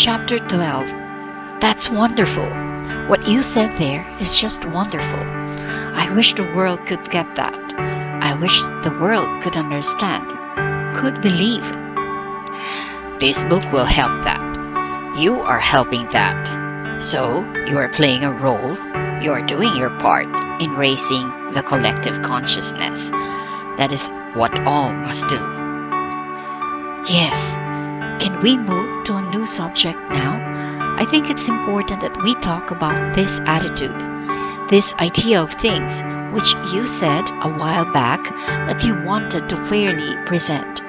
Chapter 12. That's wonderful. What you said there is just wonderful. I wish the world could get that. I wish the world could understand, could believe. This book will help that. You are helping that. So, you are playing a role. You are doing your part in raising the collective consciousness. That is what all must do. Yes. Can we move to a new subject now? I think it's important that we talk about this attitude, this idea of things, which you said a while back that you wanted to fairly present.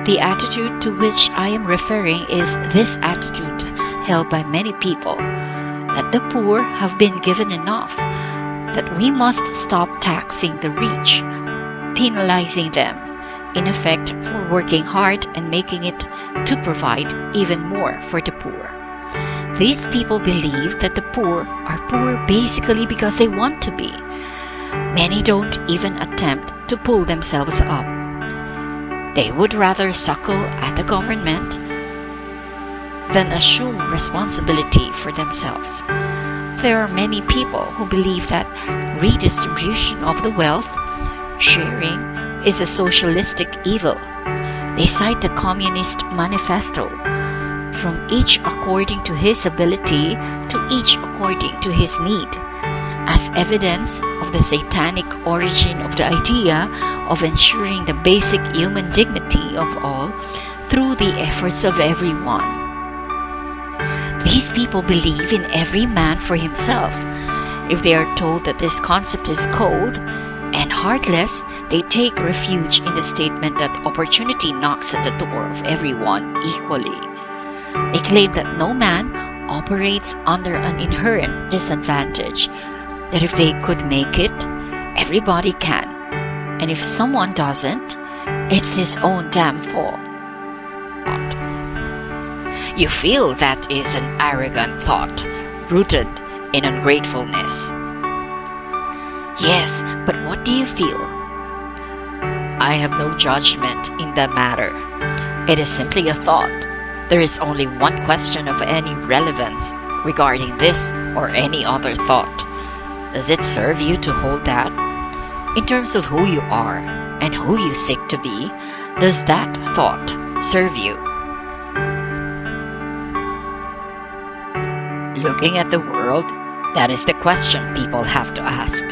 The attitude to which I am referring is this attitude held by many people, that the poor have been given enough, that we must stop taxing the rich, penalizing them, in effect for working hard and making it to provide even more for the poor. These people believe that the poor are poor basically because they want to be. Many don't even attempt to pull themselves up. They would rather suckle at the government than assume responsibility for themselves. There are many people who believe that redistribution of the wealth, sharing, is a socialistic evil. They cite the Communist Manifesto, from each according to his ability to each according to his need, as evidence of the satanic origin of the idea of ensuring the basic human dignity of all through the efforts of everyone. These people believe in every man for himself. If they are told that this concept is cold and heartless, they take refuge in the statement that opportunity knocks at the door of everyone equally. They claim that no man operates under an inherent disadvantage, that if they could make it, everybody can, and if someone doesn't, it's his own damn fault. You feel that is an arrogant thought, rooted in ungratefulness. Yes, but what do you feel? I have no judgment in the matter. It is simply a thought. There is only one question of any relevance regarding this or any other thought. Does it serve you to hold that? In terms of who you are and who you seek to be, does that thought serve you? Looking at the world, that is the question people have to ask.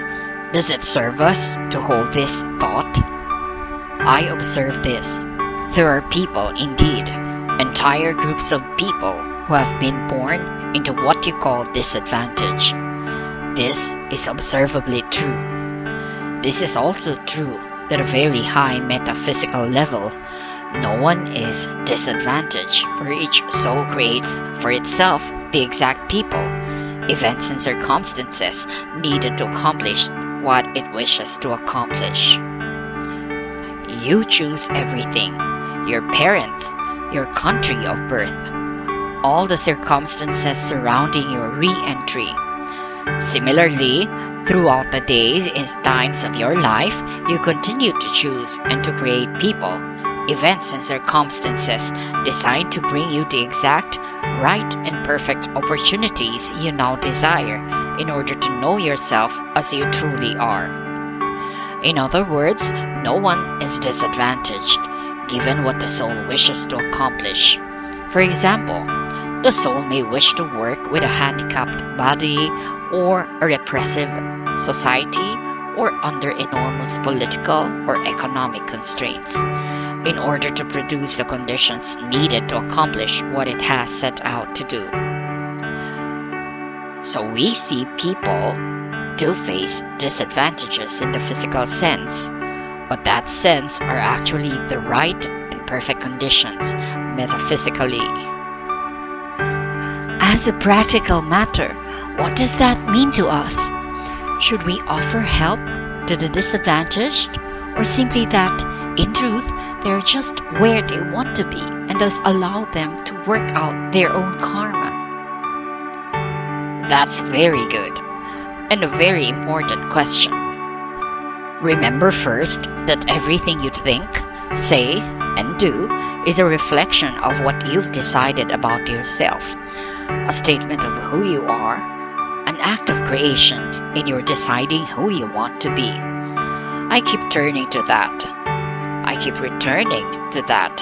Does it serve us to hold this thought? I observe this. There are people, indeed, entire groups of people who have been born into what you call disadvantage. This is observably true. This is also true at a very high metaphysical level. No one is disadvantaged, for each soul creates for itself the exact people, events and circumstances needed to accomplish what it wishes to accomplish. You choose everything, your parents, your country of birth, all the circumstances surrounding your re-entry. Similarly, throughout the days and times of your life, you continue to choose and to create people, events and circumstances designed to bring you the exact, right and perfect opportunities you now desire in order to know yourself as you truly are. In other words, no one is disadvantaged, given what the soul wishes to accomplish. For example, the soul may wish to work with a handicapped body or a repressive society or under enormous political or economic constraints in order to produce the conditions needed to accomplish what it has set out to do. So we see people do face disadvantages in the physical sense, but that sense are actually the right and perfect conditions metaphysically. As a practical matter, what does that mean to us? Should we offer help to the disadvantaged, or simply that, in truth, they are just where they want to be and thus allow them to work out their own karma? That's very good, and a very important question. Remember first that everything you think, say, and do is a reflection of what you've decided about yourself, a statement of who you are, an act of creation in your deciding who you want to be. I keep turning to that. I keep returning to that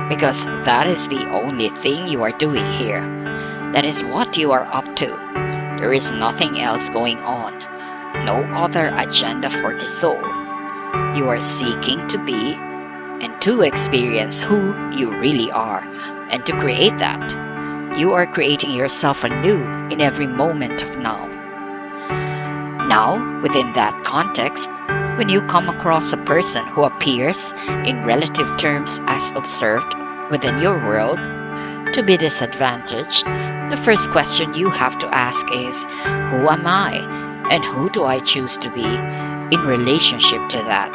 because that is the only thing you are doing here. That is what you are up to. There is nothing else going on, no other agenda for the soul. You are seeking to be and to experience who you really are, and to create that. You are creating yourself anew in every moment of now. Now, within that context, when you come across a person who appears, in relative terms as observed within your world, to be disadvantaged, the first question you have to ask is, who am I and who do I choose to be in relationship to that?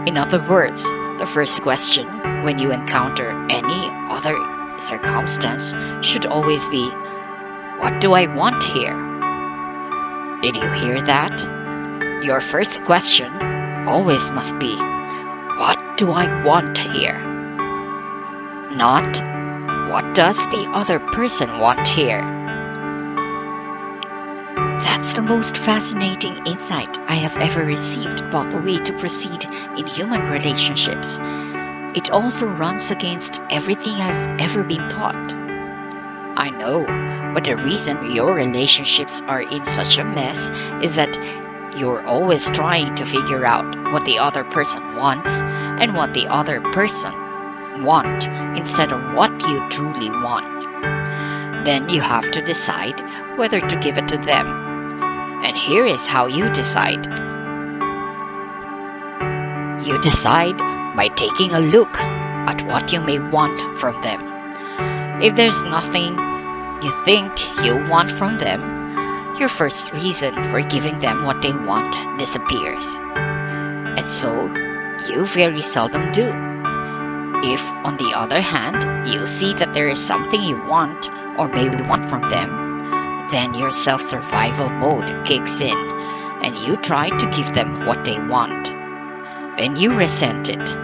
In other words, the first question when you encounter any other circumstance should always be, what do I want here? Did you hear that? Your first question always must be, what do I want here? Not, what does the other person want here? That's the most fascinating insight I have ever received about the way to proceed in human relationships. It also runs against everything I've ever been taught. I know, but the reason your relationships are in such a mess is that you're always trying to figure out what the other person wants and what the other person want instead of what you truly want. Then you have to decide whether to give it to them. And here is how you decide. You decide by taking a look at what you may want from them. If there's nothing you think you want from them, your first reason for giving them what they want disappears. And so, you very seldom do. If, on the other hand, you see that there is something you want or may want from them, then your self-survival mode kicks in and you try to give them what they want. Then you resent it,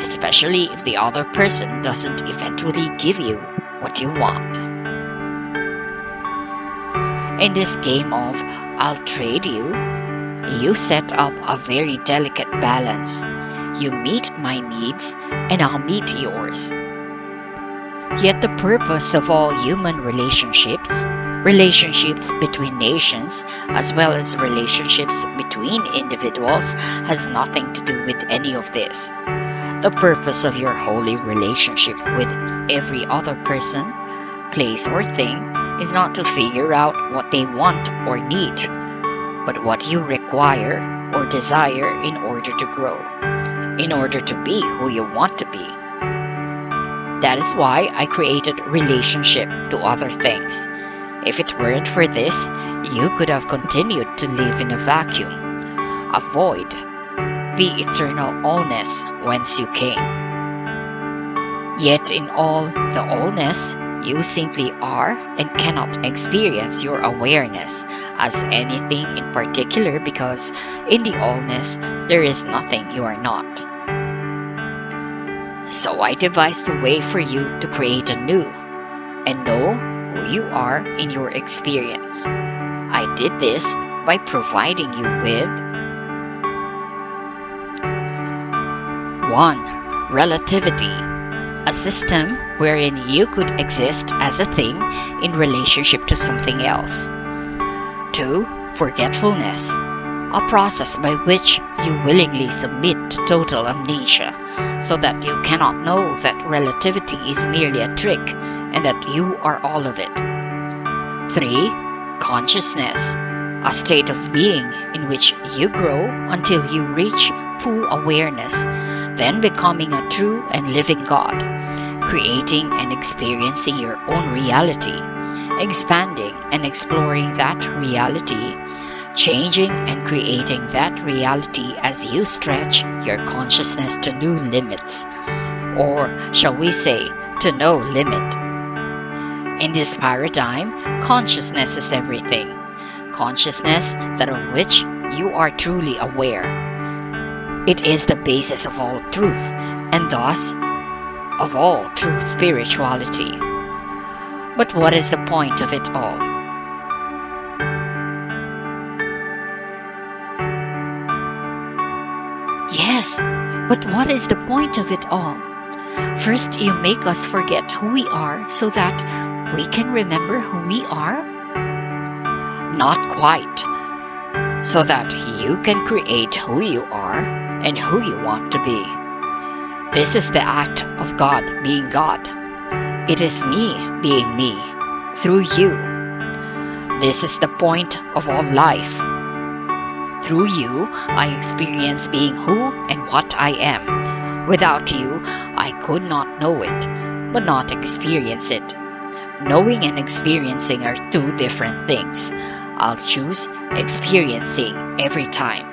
especially if the other person doesn't eventually give you what you want. In this game of I'll trade you set up a very delicate balance. You meet my needs and I'll meet yours. Yet the purpose of all human relationships, relationships between nations, as well as relationships between individuals, has nothing to do with any of this. The purpose of your holy relationship with every other person, place, or thing is not to figure out what they want or need, but what you require or desire in order to grow, in order to be who you want to be. That is why I created relationship to other things. If it weren't for this, you could have continued to live in a vacuum, a void, the eternal allness whence you came. Yet in all the allness, you simply are and cannot experience your awareness as anything in particular because in the allness there is nothing you are not. So I devised a way for you to create anew and know who you are in your experience. I did this by providing you with 1. Relativity, a system wherein you could exist as a thing in relationship to something else. 2. Forgetfulness, a process by which you willingly submit to total amnesia so that you cannot know that relativity is merely a trick and that you are all of it. 3. Consciousness, a state of being in which you grow until you reach full awareness, then becoming a true and living God, creating and experiencing your own reality, expanding and exploring that reality, changing and creating that reality as you stretch your consciousness to new limits, or shall we say, to no limit. In this paradigm, consciousness is everything. Consciousness that of which you are truly aware. It is the basis of all truth and thus of all true spirituality. But what is the point of it all? Yes, but what is the point of it all? First, you make us forget who we are so that we can remember who we are? Not quite. So that you can create who you are and who you want to be. This is the act of God being God. It is me being me through you. This is the point of all life. Through you, I experience being who and what I am. Without you, I could not know it, but not experience it. Knowing and experiencing are two different things. I'll choose experiencing every time.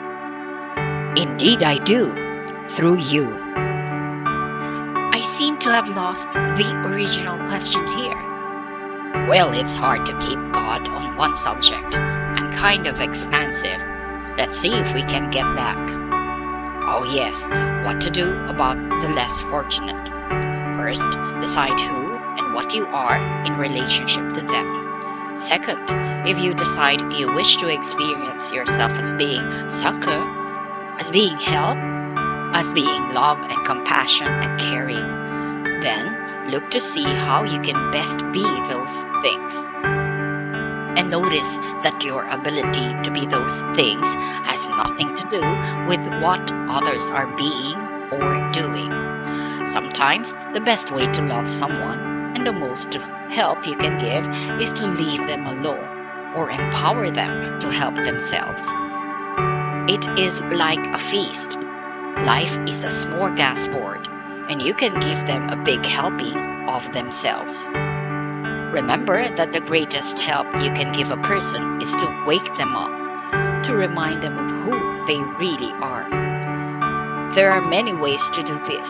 Indeed, I do, through you. I seem to have lost the original question here. Well, it's hard to keep God on one subject. I'm kind of expansive. Let's see if we can get back. Oh yes, what to do about the less fortunate. First, decide who and what you are in relationship to them. Second, if you decide you wish to experience yourself as being succor, as being help, as being love and compassion and caring, then look to see how you can best be those things. And notice that your ability to be those things has nothing to do with what others are being or doing. Sometimes the best way to love someone and the most help you can give is to leave them alone or empower them to help themselves. It is like a feast. Life is a smorgasbord, and you can give them a big helping of themselves. Remember that the greatest help you can give a person is to wake them up, to remind them of who they really are. There are many ways to do this.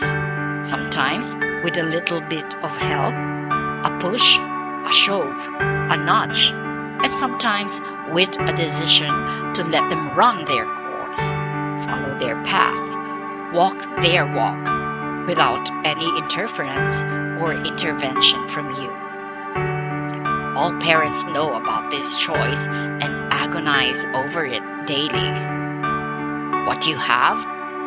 Sometimes with a little bit of help, a push, a shove, a nudge, and sometimes with a decision to let them run their course, follow their path, walk their walk, without any interference or intervention from you. All parents know about this choice and agonize over it daily. What you have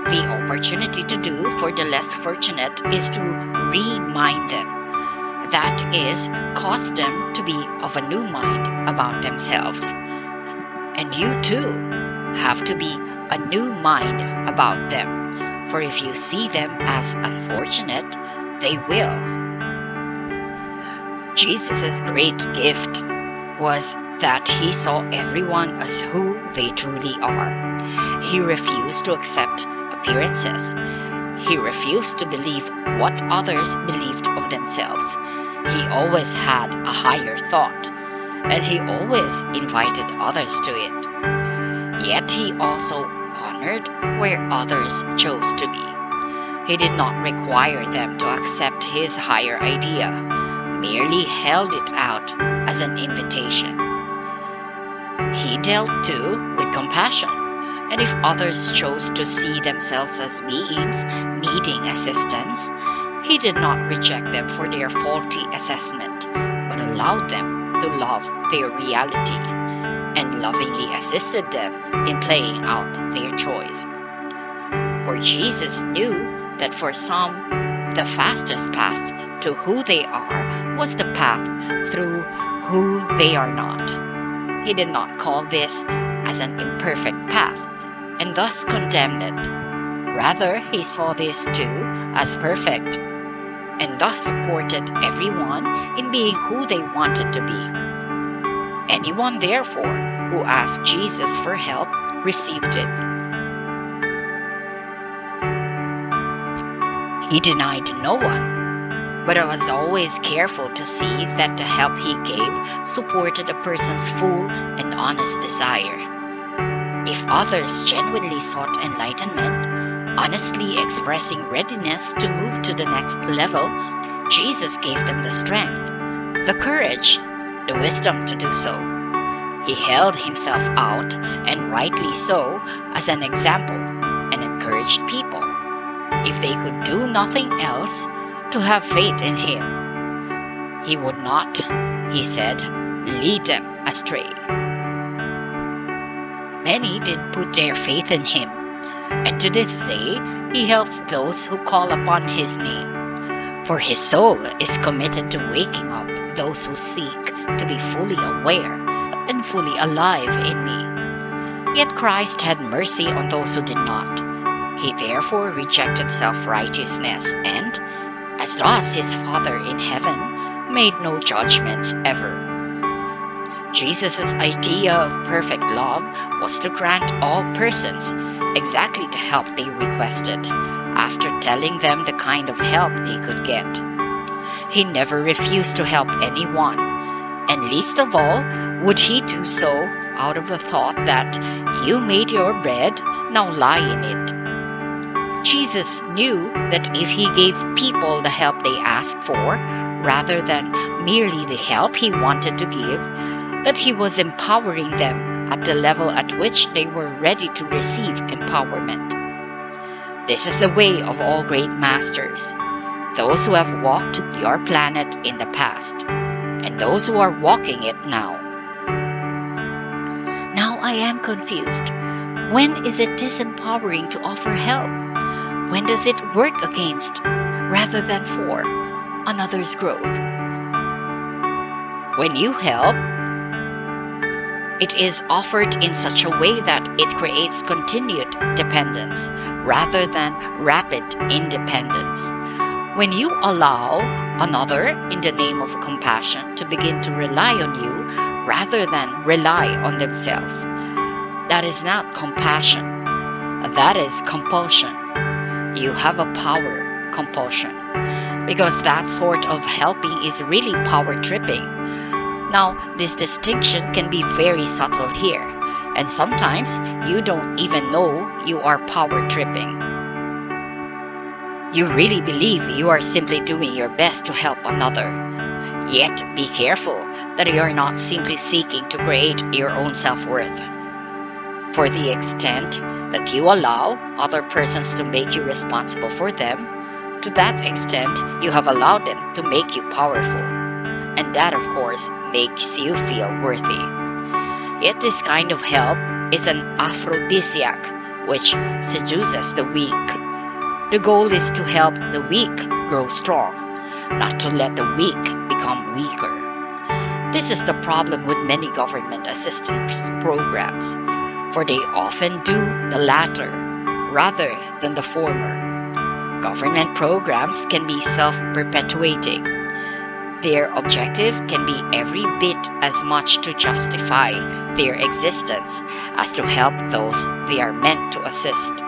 the opportunity to do for the less fortunate is to remind them. That is, cause them to be of a new mind about themselves. And you too have to be a new mind about them. For if you see them as unfortunate, they will. Jesus' great gift was that he saw everyone as who they truly are. He refused to accept appearances. He refused to believe what others believed of themselves. He always had a higher thought, and he always invited others to it. Yet he also honored where others chose to be. He did not require them to accept his higher idea, merely held it out as an invitation. He dealt too with compassion, and if others chose to see themselves as beings needing assistance, he did not reject them for their faulty assessment, but allowed them to love their reality, and lovingly assisted them in playing out their choice. For Jesus knew that for some, the fastest path to who they are was the path through who they are not. He did not call this as an imperfect path, and thus condemned it. Rather, he saw this too as perfect, and thus supported everyone in being who they wanted to be. Anyone, therefore, who asked Jesus for help received it. He denied no one, but I was always careful to see that the help he gave supported a person's full and honest desire. If others genuinely sought enlightenment, honestly expressing readiness to move to the next level, Jesus gave them the strength, the courage, the wisdom to do so. He held himself out, and rightly so, as an example and encouraged people. if they could do nothing else, to have faith in him. He would not, he said, lead them astray. Many did put their faith in him, and to this day he helps those who call upon his name. For his soul is committed to waking up those who seek to be fully aware and fully alive in me. Yet Christ had mercy on those who did not. He therefore rejected self-righteousness and, as does his Father in heaven, made no judgments ever. Jesus' idea of perfect love was to grant all persons exactly the help they requested, after telling them the kind of help they could get. He never refused to help anyone, and least of all would he do so out of the thought that you made your bread, now lie in it. Jesus knew that if he gave people the help they asked for, rather than merely the help he wanted to give, that he was empowering them at the level at which they were ready to receive empowerment. This is the way of all great masters, those who have walked your planet in the past, and those who are walking it now. Now I am confused. When is it disempowering to offer help? When does it work against, rather than for, another's growth? When you help, it is offered in such a way that it creates continued dependence rather than rapid independence. When you allow another, in the name of compassion, to begin to rely on you rather than rely on themselves, that is not compassion. That is compulsion. You have a power compulsion, because that sort of helping is really power tripping. Now, this distinction can be very subtle here, and sometimes you don't even know you are power tripping. You really believe you are simply doing your best to help another. Yet be careful that you are not simply seeking to create your own self-worth. For the extent that you allow other persons to make you responsible for them, to that extent you have allowed them to make you powerful. And that, of course, makes you feel worthy. Yet this kind of help is an aphrodisiac which seduces the weak. The goal is to help the weak grow strong, not to let the weak become weaker. This is the problem with many government assistance programs, for they often do the latter rather than the former. Government programs can be self-perpetuating. Their objective can be every bit as much to justify their existence as to help those they are meant to assist.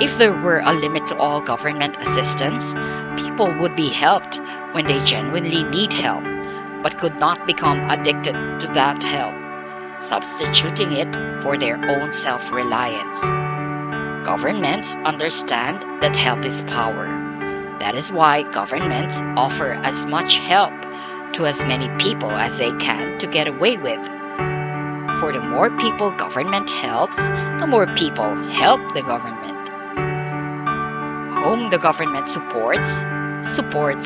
If there were a limit to all government assistance, people would be helped when they genuinely need help, but could not become addicted to that help, substituting it for their own self-reliance. Governments understand that help is power. That is why governments offer as much help to as many people as they can to get away with. For the more people government helps, the more people help the government. Whom the government supports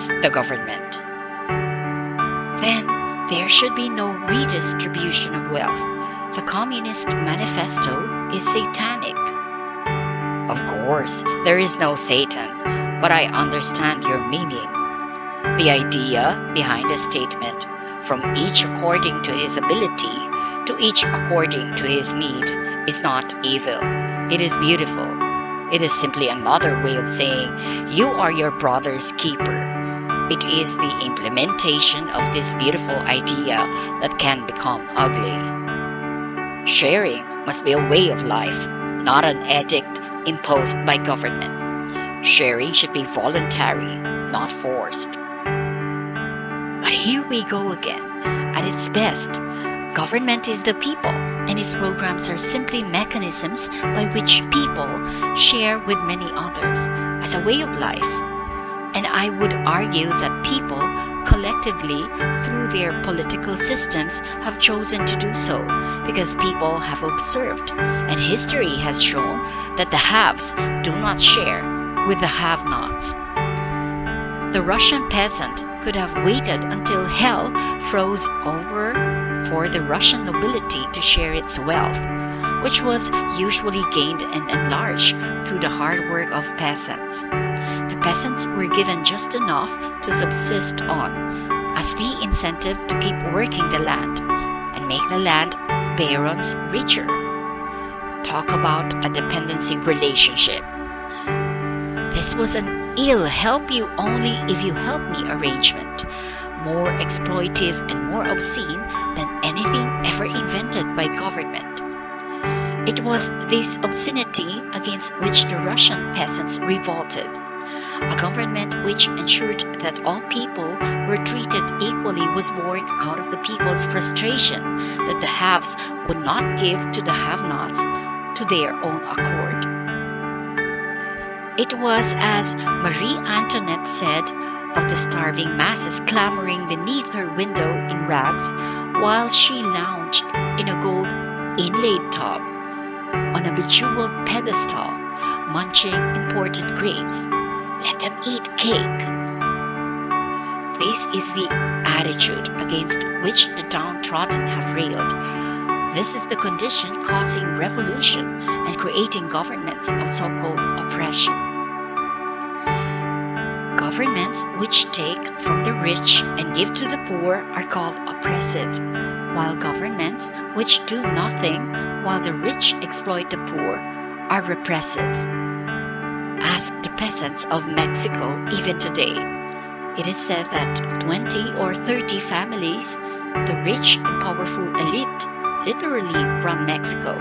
the government. Then there should be no redistribution of wealth. The Communist Manifesto is satanic. Of course, there is no Satan, but I understand your meaning. The idea behind the statement, from each according to his ability, to each according to his need, is not evil. It is beautiful. It is simply another way of saying, you are your brother's keeper. It is the implementation of this beautiful idea that can become ugly. Sharing must be a way of life, not an edict imposed by government. Sharing should be voluntary, not forced. But here we go again. At its best, government is the people, and its programs are simply mechanisms by which people share with many others as a way of life. And I would argue that people, collectively, through their political systems, have chosen to do so because people have observed, and history has shown, that the haves do not share, with the have-nots. The Russian peasant could have waited until hell froze over for the Russian nobility to share its wealth, which was usually gained and enlarged through the hard work of peasants. The peasants were given just enough to subsist on, as the incentive to keep working the land and make the land barons richer. Talk about a dependency relationship. This was an ill help you only if you help me arrangement, more exploitive and more obscene than anything ever invented by government. It was this obscenity against which the Russian peasants revolted. A government which ensured that all people were treated equally was born out of the people's frustration that the haves would not give to the have-nots to their own accord. It was as Marie Antoinette said of the starving masses clamoring beneath her window in rags while she lounged in a gold inlaid tub on a bejeweled pedestal, munching imported grapes. Let them eat cake. This is the attitude against which the downtrodden have railed. This is the condition causing revolution and creating governments of so-called oppression. Governments which take from the rich and give to the poor are called oppressive, while governments which do nothing while the rich exploit the poor are repressive. Ask the peasants of Mexico even today. It is said that 20 or 30 families, the rich and powerful elite, literally run Mexico,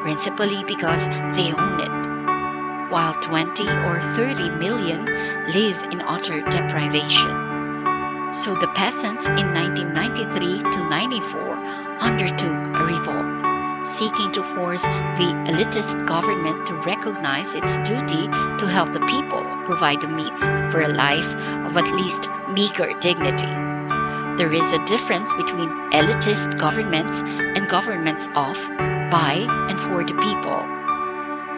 principally because they own it, while 20 or 30 million live in utter deprivation. So the peasants in 1993 to 94 undertook a revolt, seeking to force the elitist government to recognize its duty to help the people provide the means for a life of at least meager dignity. There is a difference between elitist governments and governments of, by, and for the people.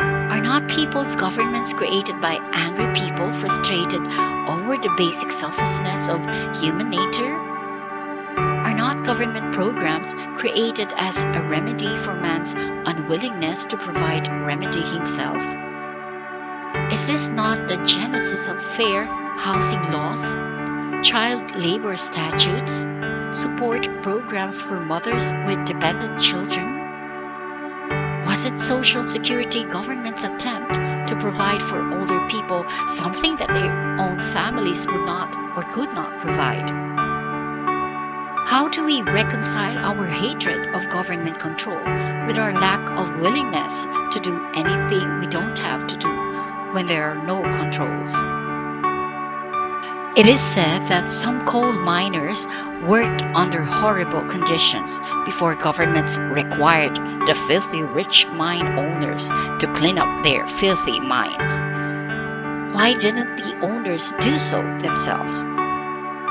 Are not people's governments created by angry people frustrated over the basic selflessness of human nature? Are not government programs created as a remedy for man's unwillingness to provide remedy himself? Is this not the genesis of fair housing laws, child labor statutes, support programs for mothers with dependent children? Was it Social Security government's attempt to provide for older people something that their own families would not or could not provide? How do we reconcile our hatred of government control with our lack of willingness to do anything we don't have to do when there are no controls? It is said that some coal miners worked under horrible conditions before governments required the filthy rich mine owners to clean up their filthy mines. Why didn't the owners do so themselves?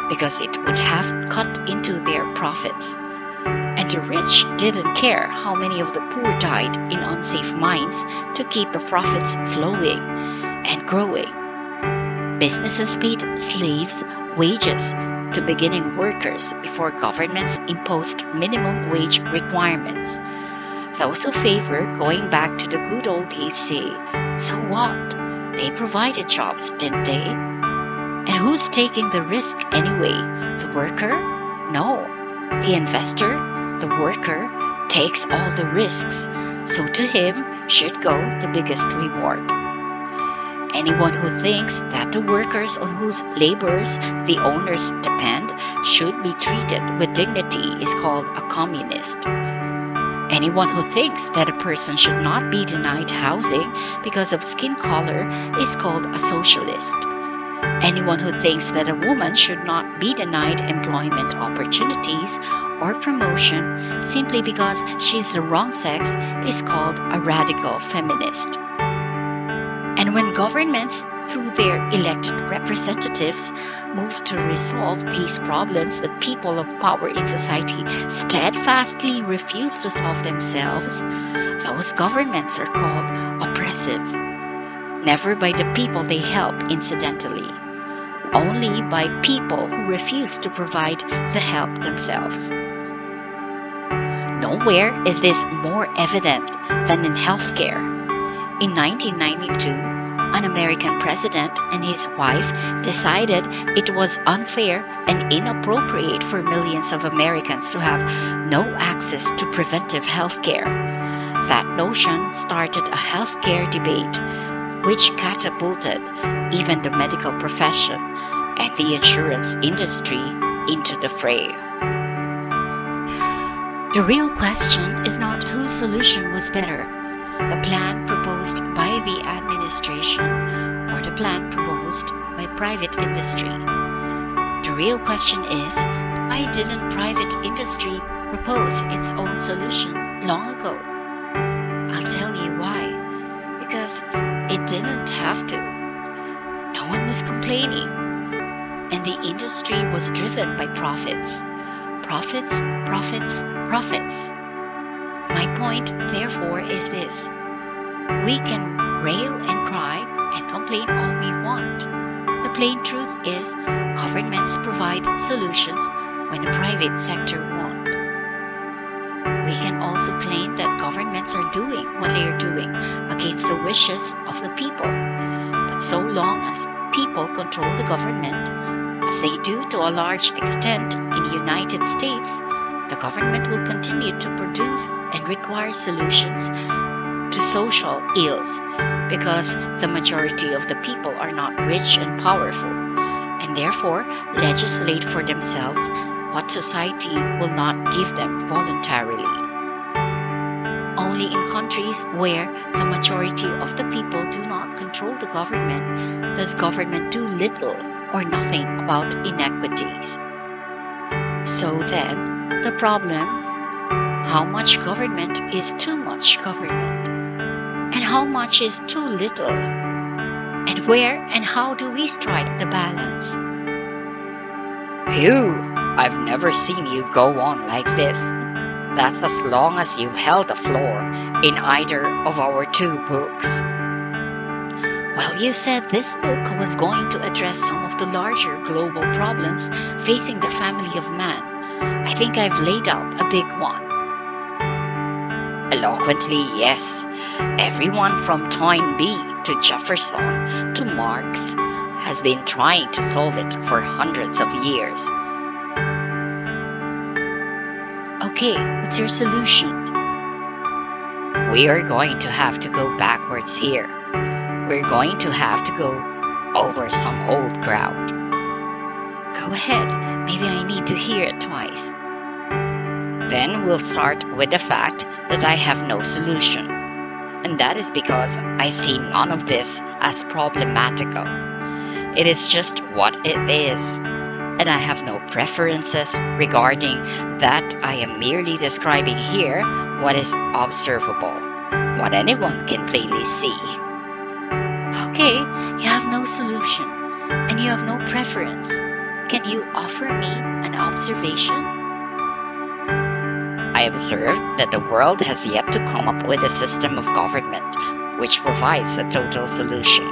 Because it would have cut into their profits. And the rich didn't care how many of the poor died in unsafe mines to keep the profits flowing and growing. Businesses paid slaves wages to beginning workers before governments imposed minimum wage requirements. Those who favor going back to the good old days say, so what? They provided jobs, didn't they? And who's taking the risk anyway? The worker? No. The investor, the worker, takes all the risks, so to him should go the biggest reward. Anyone who thinks that the workers on whose labors the owners depend should be treated with dignity is called a communist. Anyone who thinks that a person should not be denied housing because of skin color is called a socialist. Anyone who thinks that a woman should not be denied employment opportunities or promotion simply because she is the wrong sex is called a radical feminist. And when governments, through their elected representatives, move to resolve these problems that people of power in society steadfastly refuse to solve themselves, those governments are called oppressive. never by the people they help incidentally, only by people who refuse to provide the help themselves. Nowhere is this more evident than in healthcare. In 1992, an American president and his wife decided it was unfair and inappropriate for millions of Americans to have no access to preventive health care. That notion started a healthcare debate which catapulted even the medical profession and the insurance industry into the fray. The real question is not whose solution was better, the plan proposed by the administration or the plan proposed by private industry. The real question is, why didn't private industry propose its own solution long ago? I'll tell you why. Because it didn't have to. No one was complaining. And the industry was driven by profits. Profits, profits, profits. My point, therefore, is this. We can rail and cry and complain all we want. The plain truth is, governments provide solutions when the private sector won't. We can also claim that governments are doing what they are doing against the wishes of the people. But so long as people control the government, as they do to a large extent in the United States, the government will continue to produce and require solutions to social ills because the majority of the people are not rich and powerful and therefore legislate for themselves what society will not give them voluntarily. Only in countries where the majority of the people do not control the government does government do little or nothing about inequities. So then, the problem, how much government is too much government? And how much is too little? And where and how do we strike the balance? Phew, I've never seen you go on like this. That's as long as you've held the floor in either of our two books. Well, you said this book was going to address some of the larger global problems facing the family of man. I think I've laid out a big one. Eloquently, yes. Everyone from Toynbee to Jefferson to Marx has been trying to solve it for hundreds of years. Okay, what's your solution? We are going to have to go backwards here. We're going to have to go over some old ground. Go ahead, maybe I need to hear it twice. Then we'll start with the fact that I have no solution. And that is because I see none of this as problematical. It is just what it is. And I have no preferences regarding that. I am merely describing here what is observable, what anyone can plainly see. Okay, you have no solution, and you have no preference. Can you offer me an observation? I observed that the world has yet to come up with a system of government which provides a total solution,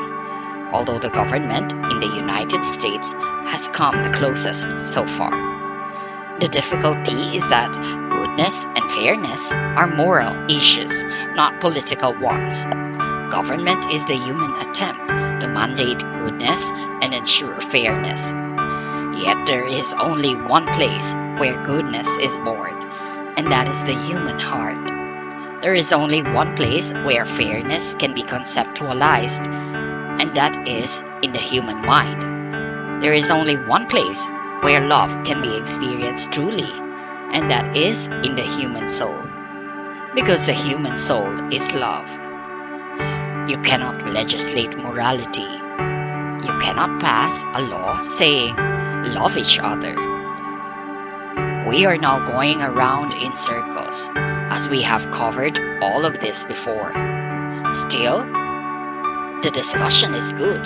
although the government in the United States has come the closest so far. The difficulty is that goodness and fairness are moral issues, not political ones. Government is the human attempt to mandate goodness and ensure fairness. Yet there is only one place where goodness is born, and that is the human heart. There is only one place where fairness can be conceptualized, and that is in the human mind. There is only one place where love can be experienced truly, and that is in the human soul. Because the human soul is love. You cannot legislate morality. You cannot pass a law saying, love each other. We are now going around in circles, as we have covered all of this before. Still, the discussion is good,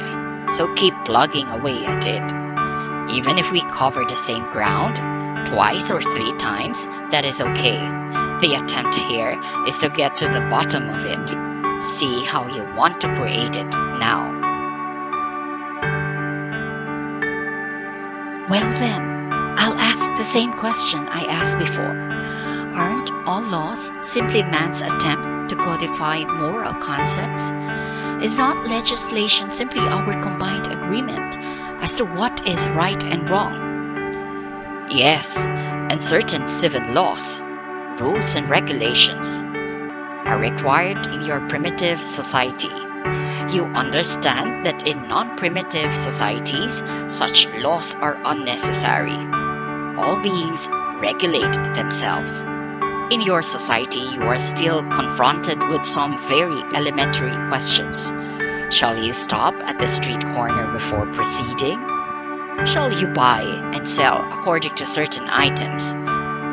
so keep plugging away at it. Even if we cover the same ground, twice or three times, that is okay. The attempt here is to get to the bottom of it. See how you want to create it now. Well, then, I'll ask the same question I asked before. Aren't all laws simply man's attempt to codify moral concepts? Is not legislation simply our combined agreement as to what is right and wrong? Yes, and certain civil laws, rules, and regulations are required in your primitive society. You understand that in non primitive societies, such laws are unnecessary. All beings regulate themselves. In your society, you are still confronted with some very elementary questions. Shall you stop at the street corner before proceeding? Shall you buy and sell according to certain items?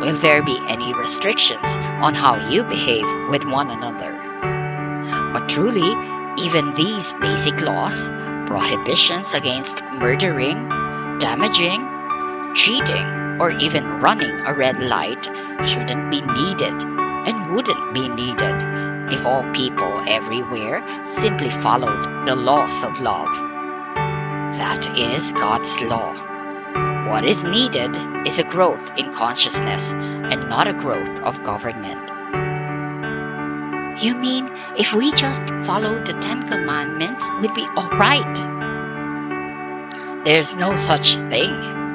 Will there be any restrictions on how you behave with one another? But truly, even these basic laws, prohibitions against murdering, damaging, cheating, or even running a red light shouldn't be needed and wouldn't be needed if all people everywhere simply followed the laws of love. That is God's law. What is needed is a growth in consciousness and not a growth of government. You mean if we just followed the Ten Commandments, we'd be alright? There's no such thing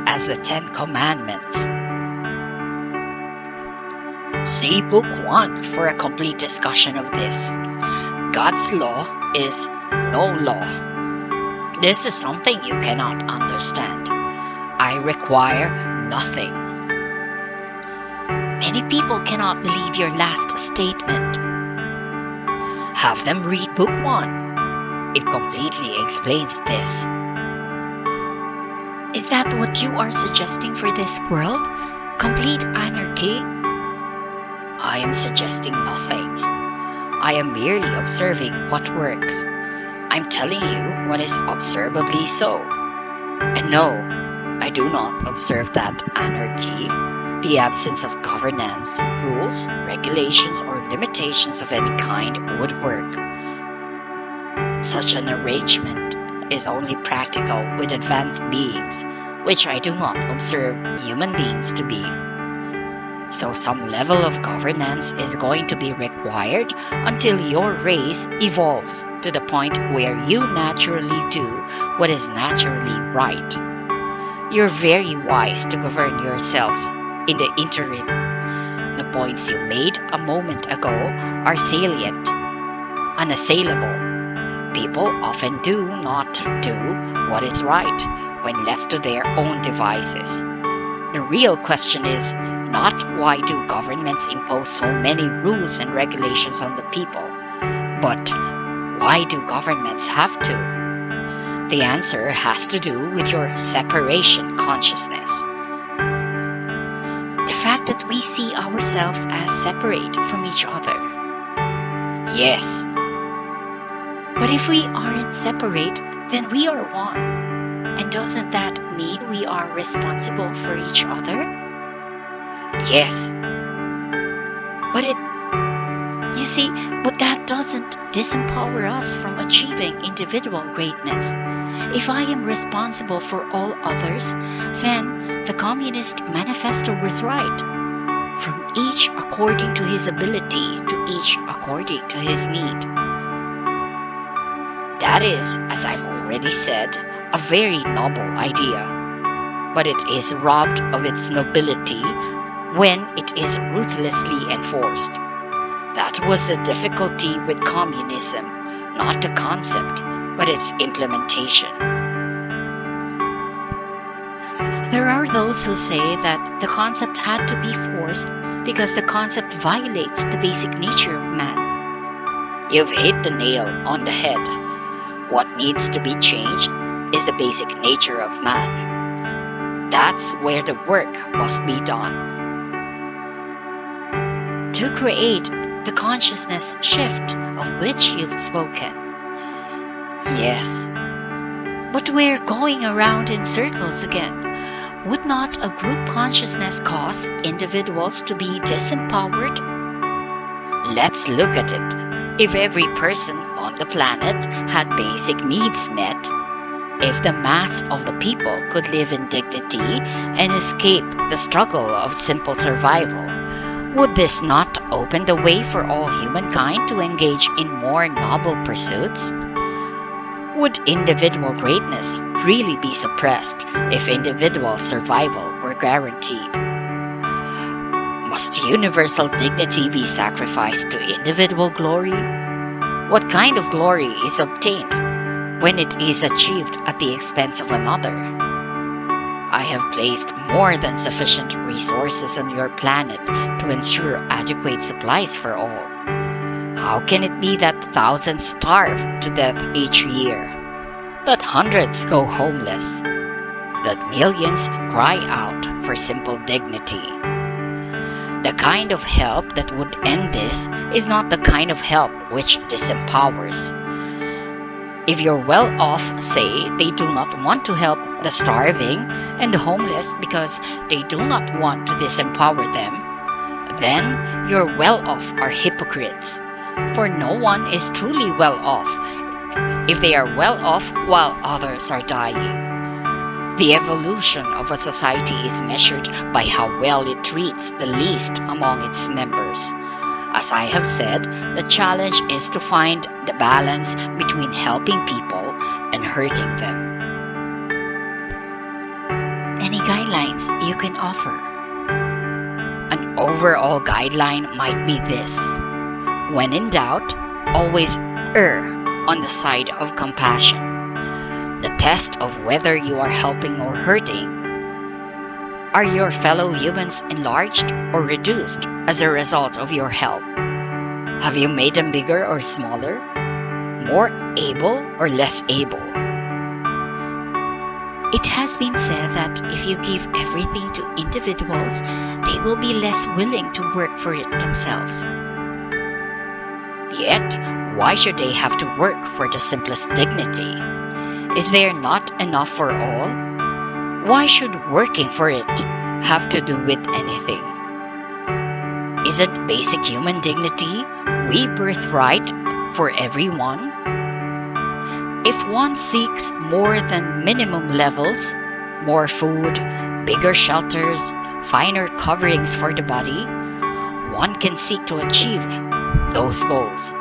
as the Ten Commandments. See Book 1 for a complete discussion of this. God's law is no law. This is something you cannot understand. I require nothing. Many people cannot believe your last statement. Have them read Book 1. It completely explains this. Is that what you are suggesting for this world? Complete anarchy? I am suggesting nothing. I am merely observing what works. I'm telling you what is observably so. And no, I do not observe that anarchy, the absence of governance, rules, regulations, or limitations of any kind would work. Such an arrangement is only practical with advanced beings, which I do not observe human beings to be. So some level of governance is going to be required until your race evolves to the point where you naturally do what is naturally right. You're very wise to govern yourselves in the interim. The points you made a moment ago are salient, unassailable. People often do not do what is right when left to their own devices. The real question is not why do governments impose so many rules and regulations on the people, but why do governments have to? The answer has to do with your separation consciousness. The fact that we see ourselves as separate from each other. Yes. But if we aren't separate, then we are one. And doesn't that mean we are responsible for each other? Yes. But that doesn't disempower us from achieving individual greatness. If I am responsible for all others, then the Communist Manifesto was right. From each according to his ability to each according to his need. That is, as I've already said, a very noble idea. But it is robbed of its nobility when it is ruthlessly enforced. That was the difficulty with communism, not the concept, but its implementation. There are those who say that the concept had to be forced because the concept violates the basic nature of man. You've hit the nail on the head. What needs to be changed is the basic nature of man. That's where the work must be done. To create the consciousness shift of which you've spoken. Yes. But we're going around in circles again. Would not a group consciousness cause individuals to be disempowered? Let's look at it If every person on the planet had basic needs met, if the mass of the people could live in dignity and escape the struggle of simple survival, would this not open the way for all humankind to engage in more noble pursuits? Would individual greatness really be suppressed if individual survival were guaranteed? Must universal dignity be sacrificed to individual glory? What kind of glory is obtained when it is achieved at the expense of another? I have placed more than sufficient resources on your planet to ensure adequate supplies for all. How can it be that thousands starve to death each year? That hundreds go homeless? That millions cry out for simple dignity? The kind of help that would end this is not the kind of help which disempowers. If your well-off say they do not want to help the starving and the homeless because they do not want to disempower them, then your well-off are hypocrites. For no one is truly well-off if they are well-off while others are dying. The evolution of a society is measured by how well it treats the least among its members. As I have said, the challenge is to find the balance between helping people and hurting them. Any guidelines you can offer? An overall guideline might be this: when in doubt, always err on the side of compassion. The test of whether you are helping or hurting. Are your fellow humans enlarged or reduced as a result of your help? Have you made them bigger or smaller? More able or less able? It has been said that if you give everything to individuals, they will be less willing to work for it themselves. Yet, why should they have to work for the simplest dignity? Is there not enough for all? Why should working for it have to do with anything? Isn't basic human dignity a birthright for everyone? If one seeks more than minimum levels, more food, bigger shelters, finer coverings for the body, one can seek to achieve those goals.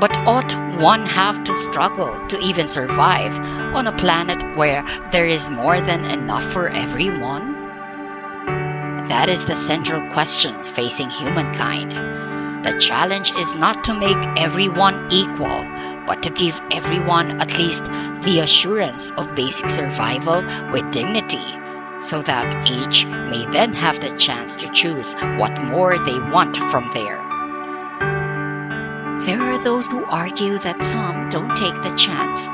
But ought one have to struggle to even survive on a planet where there is more than enough for everyone? That is the central question facing humankind. The challenge is not to make everyone equal, but to give everyone at least the assurance of basic survival with dignity, so that each may then have the chance to choose what more they want from there. There are those who argue that some don't take the chance,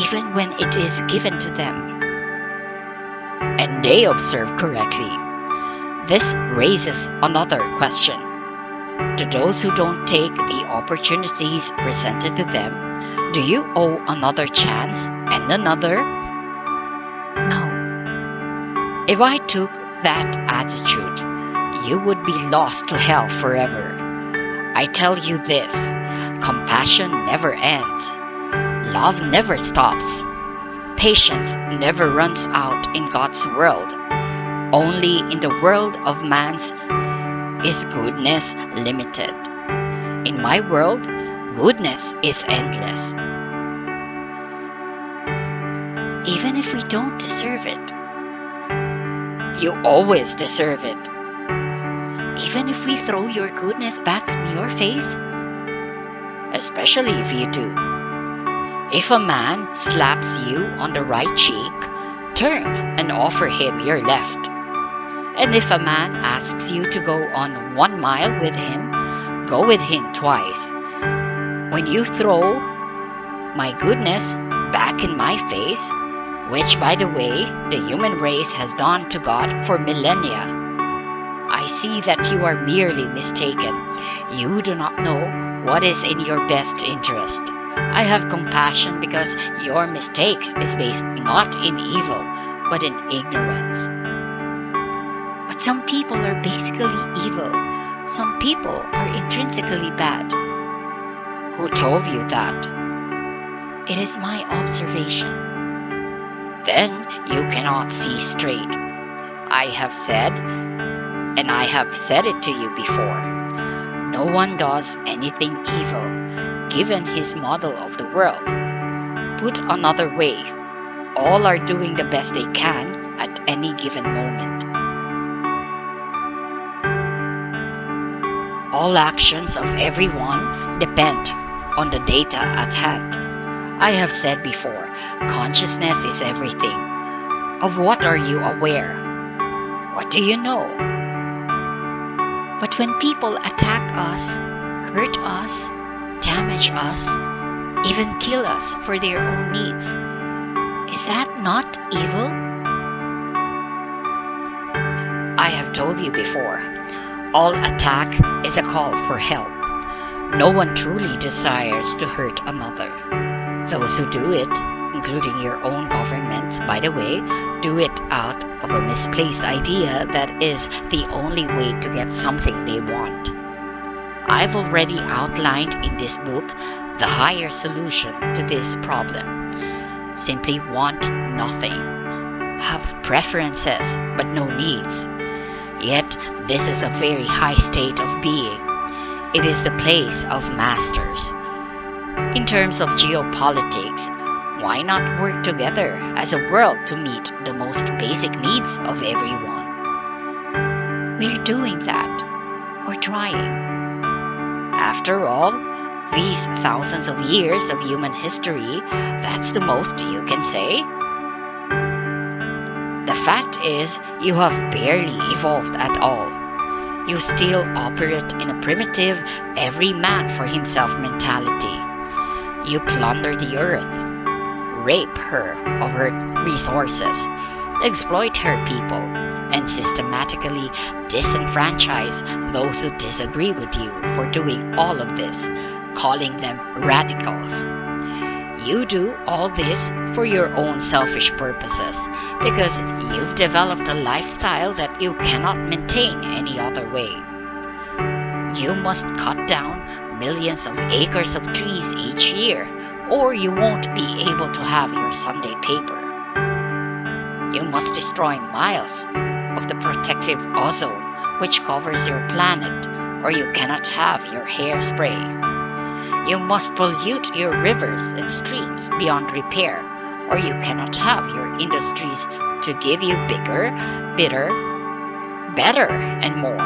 even when it is given to them. And they observe correctly. This raises another question. To those who don't take the opportunities presented to them, do you owe another chance and another? No. If I took that attitude, you would be lost to hell forever. I tell you this. Compassion never ends. Love never stops. Patience never runs out in God's world. Only in the world of man's is goodness limited. In my world, goodness is endless. Even if we don't deserve it, you always deserve it. Even if we throw your goodness back in your face, especially if you do. If a man slaps you on the right cheek, turn and offer him your left. And if a man asks you to go on 1 mile with him, go with him twice. When you throw my goodness back in my face, which by the way, the human race has done to God for millennia, I see that you are merely mistaken. You do not know what is in your best interest. I have compassion because your mistakes is based not in evil, but in ignorance. But some people are basically evil. Some people are intrinsically bad. Who told you that? It is my observation. Then you cannot see straight. I have said, and I have said it to you before, no one does anything evil, given his model of the world. Put another way, all are doing the best they can at any given moment. All actions of everyone depend on the data at hand. I have said before, consciousness is everything. Of what are you aware? What do you know? But when people attack us, hurt us, damage us, even kill us for their own needs, is that not evil? I have told you before, all attack is a call for help. No one truly desires to hurt another. Those who do it, including your own governments, by the way, do it out of a misplaced idea that is the only way to get something they want. I've already outlined in this book the higher solution to this problem. Simply want nothing. Have preferences but no needs. Yet this is a very high state of being. It is the place of masters. In terms of geopolitics, why not work together as a world to meet the most basic needs of everyone? We're doing that, or trying. After all, these thousands of years of human history, that's the most you can say. The fact is, you have barely evolved at all. You still operate in a primitive, every man for himself mentality. You plunder the earth, rape her of her resources, exploit her people, and systematically disenfranchise those who disagree with you for doing all of this, calling them radicals. You do all this for your own selfish purposes because you've developed a lifestyle that you cannot maintain any other way. You must cut down millions of acres of trees each year, or you won't be able to have your Sunday paper. You must destroy miles of the protective ozone which covers your planet, or you cannot have your hairspray. You must pollute your rivers and streams beyond repair, or you cannot have your industries to give you bigger, bitter, better, and more.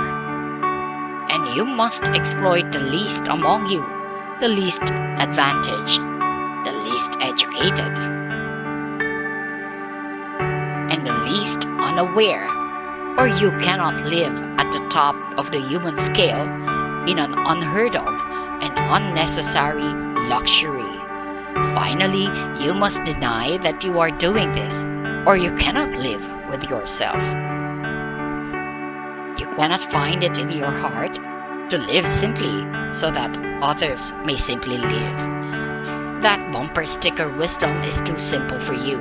And you must exploit the least among you, the least advantaged, the least educated, and the least unaware, or you cannot live at the top of the human scale in an unheard of and unnecessary luxury. Finally, you must deny that you are doing this, or you cannot live with yourself. You cannot find it in your heart to live simply so that others may simply live. That bumper sticker wisdom is too simple for you.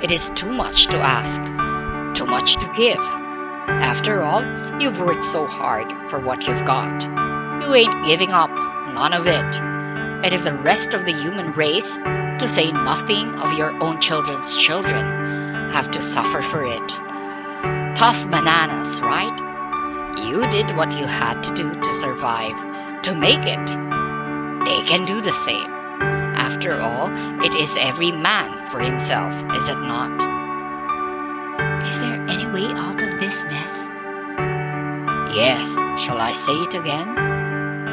It is too much to ask, too much to give. After all, you've worked so hard for what you've got. You ain't giving up, none of it. And if the rest of the human race, to say nothing of your own children's children, have to suffer for it. Tough bananas, right? You did what you had to do to survive, to make it. They can do the same. After all, it is every man for himself, is it not? Is there any way out of this mess? Yes, shall I say it again?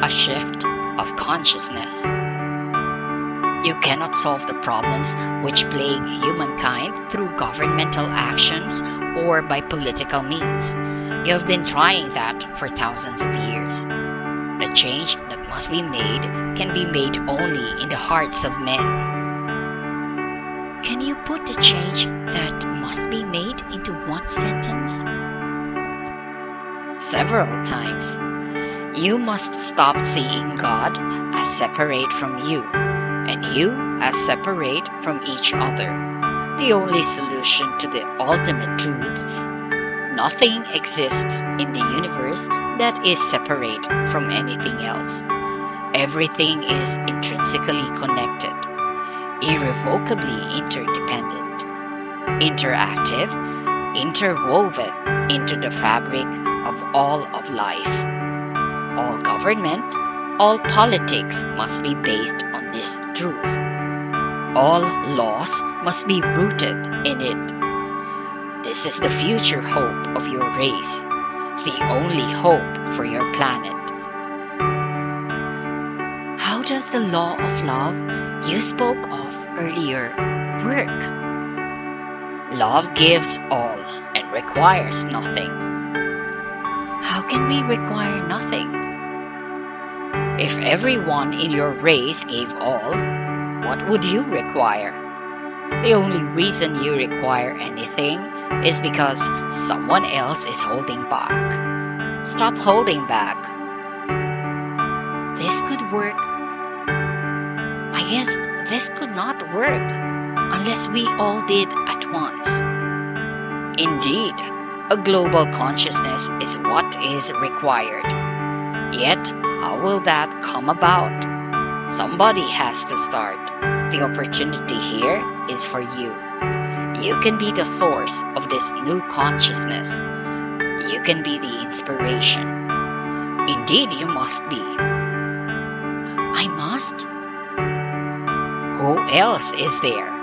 A shift of consciousness. You cannot solve the problems which plague humankind through governmental actions or by political means. You have been trying that for thousands of years. The change that must be made can be made only in the hearts of men. Can you put the change that must be made into one sentence? Several times. You must stop seeing God as separate from you, and you as separate from each other. The only solution to the ultimate truth: nothing exists in the universe that is separate from anything else. Everything is intrinsically connected, irrevocably interdependent, interactive, interwoven into the fabric of all of life. All government, all politics must be based on this truth. All laws must be rooted in it. This is the future hope of your race, the only hope for your planet. How does the law of love you spoke of earlier work? Love gives all and requires nothing. How can we require nothing? If everyone in your race gave all, what would you require? The only reason you require anything is because someone else is holding back. Stop holding back. This could work. I guess this could not work unless we all did at once. Indeed, a global consciousness is what is required. Yet, how will that come about? Somebody has to start. The opportunity here is for you. You can be the source of this new consciousness. You can be the inspiration. Indeed, you must be. I must? Who else is there?